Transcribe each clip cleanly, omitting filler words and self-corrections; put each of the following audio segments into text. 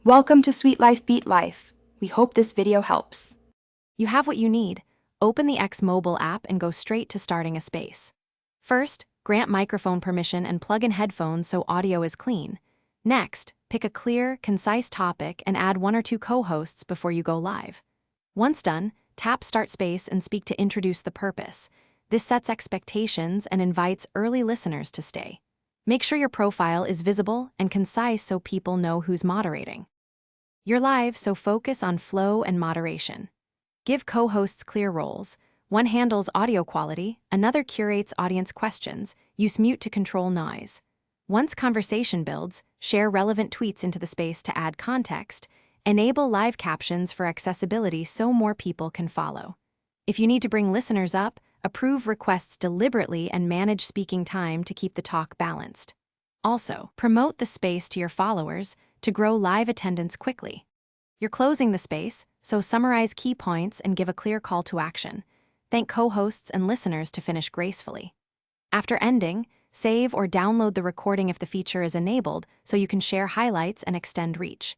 Welcome to Sweet Life Beat Life. We hope this video helps. You have what you need. Open the X mobile app and go straight to starting a space. First, grant microphone permission and plug in headphones so audio is clean. Next, pick a clear, concise topic and add 1 or 2 co-hosts before you go live. Once done, tap Start Space and speak to introduce the purpose. This sets expectations and invites early listeners to stay. Make sure your profile is visible and concise so people know who's moderating. You're live, so focus on flow and moderation. Give co-hosts clear roles. One handles audio quality, another curates audience questions. Use mute to control noise. Once conversation builds, share relevant tweets into the space to add context. Enable live captions for accessibility so more people can follow. If you need to bring listeners up, approve requests deliberately and manage speaking time to keep the talk balanced. Also, promote the space to your followers to grow live attendance quickly. You're closing the space, so summarize key points and give a clear call to action. Thank co-hosts and listeners to finish gracefully. After ending, save or download the recording if the feature is enabled so you can share highlights and extend reach.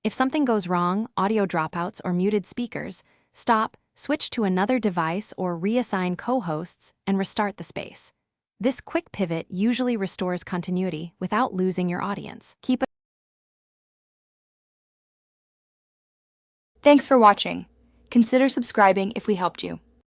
If something goes wrong, audio dropouts or muted speakers, stop, switch to another device or reassign co-hosts and restart the space. This quick pivot usually restores continuity without losing your audience. Thanks for watching. Consider subscribing if we helped you.